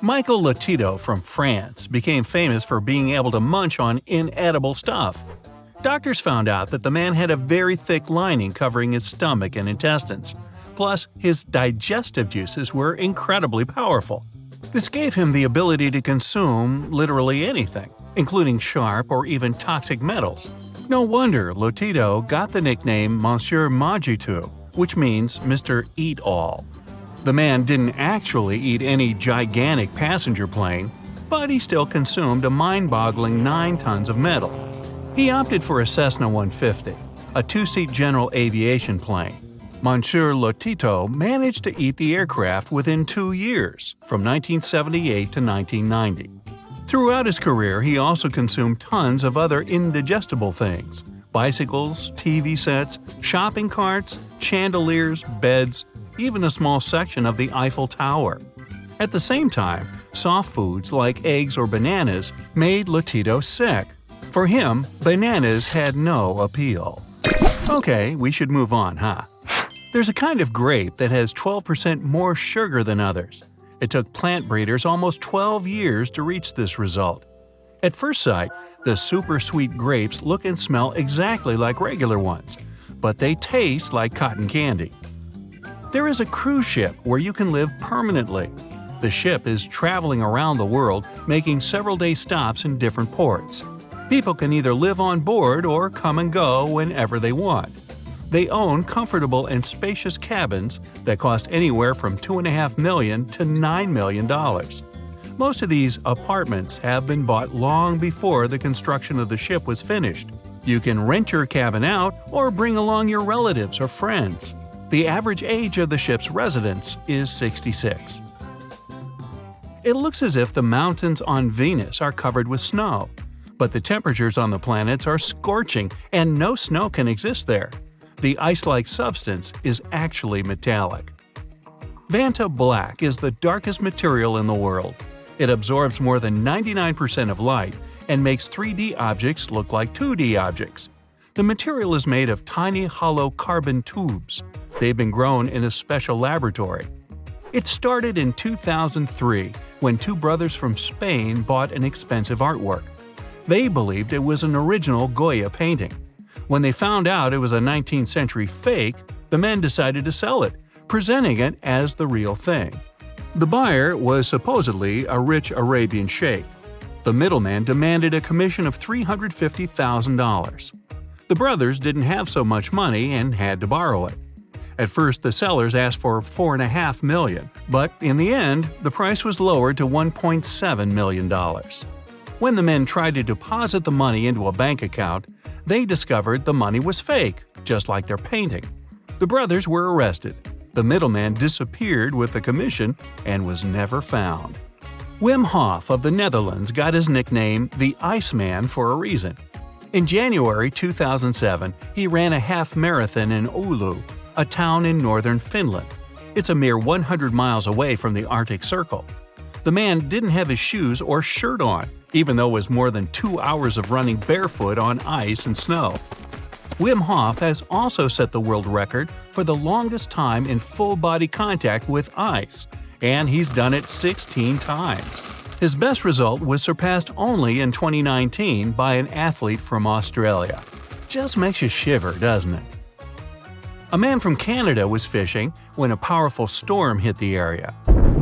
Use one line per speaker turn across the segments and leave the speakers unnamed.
Michel Lotito from France became famous for being able to munch on inedible stuff. Doctors found out that the man had a very thick lining covering his stomach and intestines. Plus, his digestive juices were incredibly powerful. This gave him the ability to consume literally anything, including sharp or even toxic metals. No wonder Lotito got the nickname Monsieur Mangetout, which means Mr. Eat-All. The man didn't actually eat any gigantic passenger plane, but he still consumed a mind-boggling 9 tons of metal. He opted for a Cessna 150, a two-seat general aviation plane. Monsieur Lotito managed to eat the aircraft within 2 years, from 1978 to 1990. Throughout his career, he also consumed tons of other indigestible things: bicycles, TV sets, shopping carts, chandeliers, beds, even a small section of the Eiffel Tower. At the same time, soft foods like eggs or bananas made Lotito sick. For him, bananas had no appeal. Okay, we should move on, huh? There's a kind of grape that has 12% more sugar than others. It took plant breeders almost 12 years to reach this result. At first sight, the super sweet grapes look and smell exactly like regular ones, but they taste like cotton candy. There is a cruise ship where you can live permanently. The ship is traveling around the world, making several-day stops in different ports. People can either live on board or come and go whenever they want. They own comfortable and spacious cabins that cost anywhere from $2.5 million to $9 million. Most of these apartments have been bought long before the construction of the ship was finished. You can rent your cabin out or bring along your relatives or friends. The average age of the ship's residents is 66. It looks as if the mountains on Venus are covered with snow, but the temperatures on the planets are scorching and no snow can exist there. The ice-like substance is actually metallic. Vanta Black is the darkest material in the world. It absorbs more than 99% of light and makes 3D objects look like 2D objects. The material is made of tiny hollow carbon tubes. They've been grown in a special laboratory. It started in 2003 when 2 brothers from Spain bought an expensive artwork. They believed it was an original Goya painting. When they found out it was a 19th century fake, the men decided to sell it, presenting it as the real thing. The buyer was supposedly a rich Arabian sheikh. The middleman demanded a commission of $350,000. The brothers didn't have so much money and had to borrow it. At first, the sellers asked for $4.5 million, but in the end, the price was lowered to $1.7 million. When the men tried to deposit the money into a bank account, they discovered the money was fake, just like their painting. The brothers were arrested. The middleman disappeared with the commission and was never found. Wim Hof of the Netherlands got his nickname the Iceman for a reason. In January 2007, he ran a half marathon in Oulu, a town in northern Finland. It's a mere 100 miles away from the Arctic Circle. The man didn't have his shoes or shirt on, even though it was more than 2 hours of running barefoot on ice and snow. Wim Hof has also set the world record for the longest time in full-body contact with ice, and he's done it 16 times. His best result was surpassed only in 2019 by an athlete from Australia. Just makes you shiver, doesn't it? A man from Canada was fishing when a powerful storm hit the area.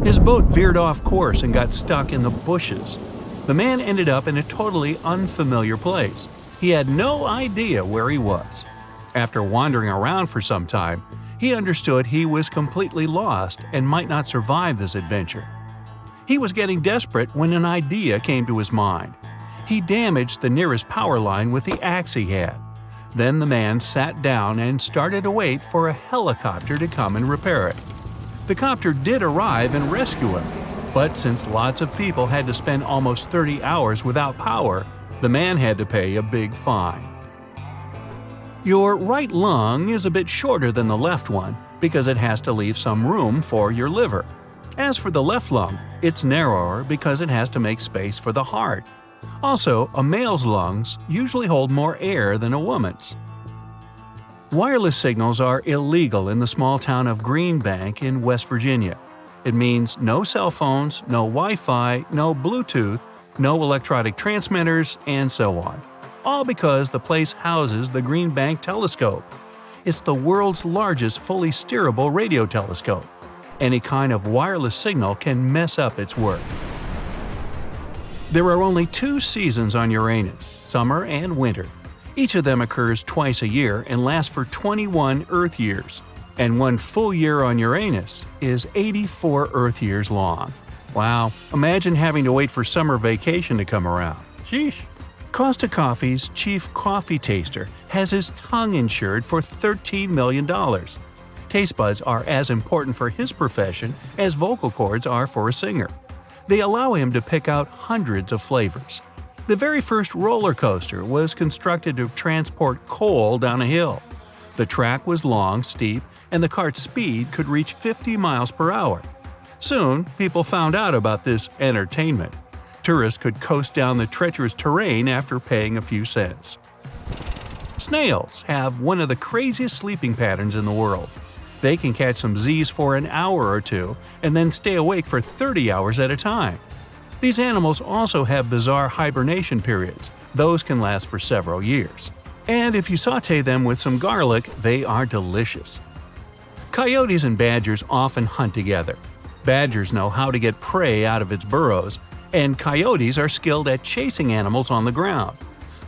His boat veered off course and got stuck in the bushes. The man ended up in a totally unfamiliar place. He had no idea where he was. After wandering around for some time, he understood he was completely lost and might not survive this adventure. He was getting desperate when an idea came to his mind. He damaged the nearest power line with the axe he had. Then the man sat down and started to wait for a helicopter to come and repair it. The copter did arrive and rescue him, but since lots of people had to spend almost 30 hours without power, the man had to pay a big fine. Your right lung is a bit shorter than the left one because it has to leave some room for your liver. As for the left lung, it's narrower because it has to make space for the heart. Also, a male's lungs usually hold more air than a woman's. Wireless signals are illegal in the small town of Greenbank in West Virginia. It means no cell phones, no Wi-Fi, no Bluetooth, no electronic transmitters, and so on. All because the place houses the Green Bank Telescope. It's the world's largest fully steerable radio telescope. Any kind of wireless signal can mess up its work. There are only 2 seasons on Uranus, summer and winter. Each of them occurs twice a year and lasts for 21 Earth years. And 1 full year on Uranus is 84 Earth years long. Wow, imagine having to wait for summer vacation to come around. Sheesh. Costa Coffee's chief coffee taster has his tongue insured for $13 million. Taste buds are as important for his profession as vocal cords are for a singer. They allow him to pick out hundreds of flavors. The very first roller coaster was constructed to transport coal down a hill. The track was long, steep, and the cart's speed could reach 50 miles per hour. Soon, people found out about this entertainment. Tourists could coast down the treacherous terrain after paying a few cents. Snails have one of the craziest sleeping patterns in the world. They can catch some Z's for an hour or two and then stay awake for 30 hours at a time. These animals also have bizarre hibernation periods. Those can last for several years. And if you saute them with some garlic, they are delicious. Coyotes and badgers often hunt together. Badgers know how to get prey out of its burrows, and coyotes are skilled at chasing animals on the ground.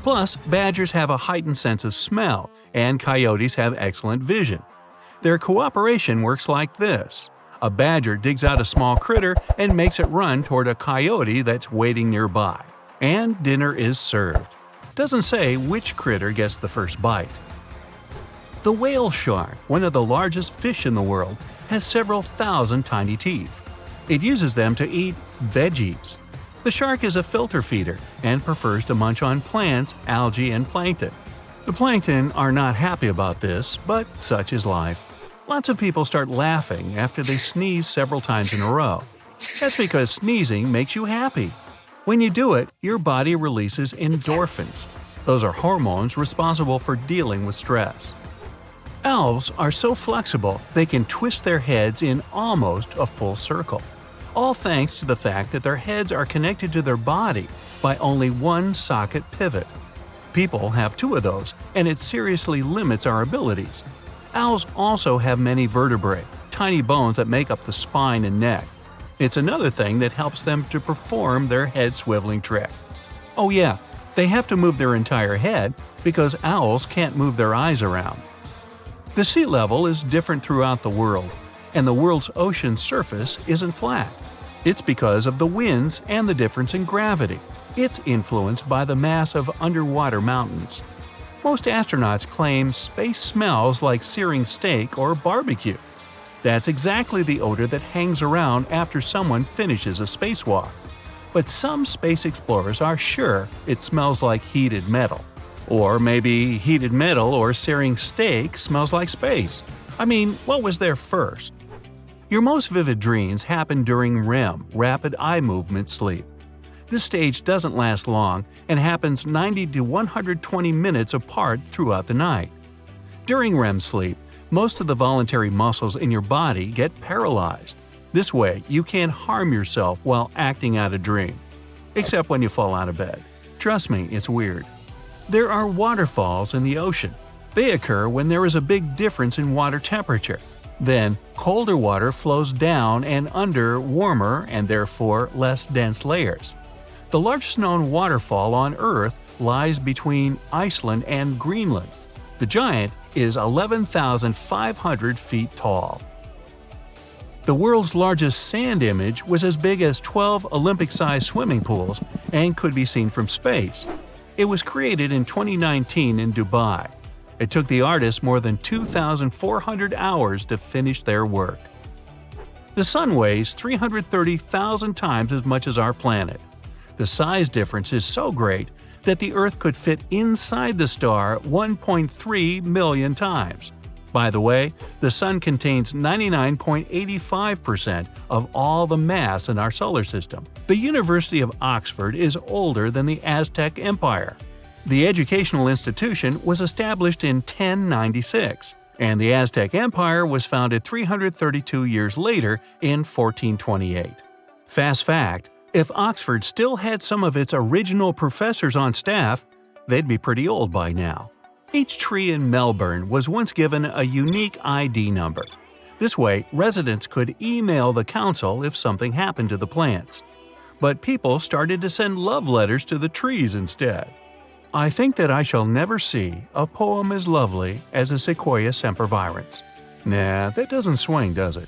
Plus, badgers have a heightened sense of smell, and coyotes have excellent vision. Their cooperation works like this. A badger digs out a small critter and makes it run toward a coyote that's waiting nearby. And dinner is served. Doesn't say which critter gets the first bite. The whale shark, one of the largest fish in the world, has several thousand tiny teeth. It uses them to eat veggies. The shark is a filter feeder and prefers to munch on plants, algae, and plankton. The plankton are not happy about this, but such is life. Lots of people start laughing after they sneeze several times in a row. That's because sneezing makes you happy. When you do it, your body releases endorphins. Those are hormones responsible for dealing with stress. Owls are so flexible they can twist their heads in almost a full circle. All thanks to the fact that their heads are connected to their body by only one socket pivot. People have 2 of those, and it seriously limits our abilities. Owls also have many vertebrae, tiny bones that make up the spine and neck. It's another thing that helps them to perform their head swiveling trick. Oh yeah, they have to move their entire head because owls can't move their eyes around. The sea level is different throughout the world, and the world's ocean surface isn't flat. It's because of the winds and the difference in gravity. It's influenced by the mass of underwater mountains. Most astronauts claim space smells like searing steak or barbecue. That's exactly the odor that hangs around after someone finishes a spacewalk. But some space explorers are sure it smells like heated metal. Or maybe heated metal or searing steak smells like space. I mean, what was there first? Your most vivid dreams happen during REM, rapid eye movement sleep. This stage doesn't last long and happens 90 to 120 minutes apart throughout the night. During REM sleep, most of the voluntary muscles in your body get paralyzed. This way, you can't harm yourself while acting out a dream. Except when you fall out of bed. Trust me, it's weird. There are waterfalls in the ocean. They occur when there is a big difference in water temperature. Then, colder water flows down and under warmer and therefore less dense layers. The largest known waterfall on Earth lies between Iceland and Greenland. The giant is 11,500 feet tall. The world's largest sand image was as big as 12 Olympic-sized swimming pools and could be seen from space. It was created in 2019 in Dubai. It took the artists more than 2,400 hours to finish their work. The Sun weighs 330,000 times as much as our planet. The size difference is so great that the Earth could fit inside the star 1.3 million times. By the way, the Sun contains 99.85% of all the mass in our solar system. The University of Oxford is older than the Aztec Empire. The educational institution was established in 1096. And the Aztec Empire was founded 332 years later in 1428. Fast fact, if Oxford still had some of its original professors on staff, they'd be pretty old by now. Each tree in Melbourne was once given a unique ID number. This way, residents could email the council if something happened to the plants. But people started to send love letters to the trees instead. I think that I shall never see a poem as lovely as a Sequoia sempervirens. Nah, that doesn't swing, does it?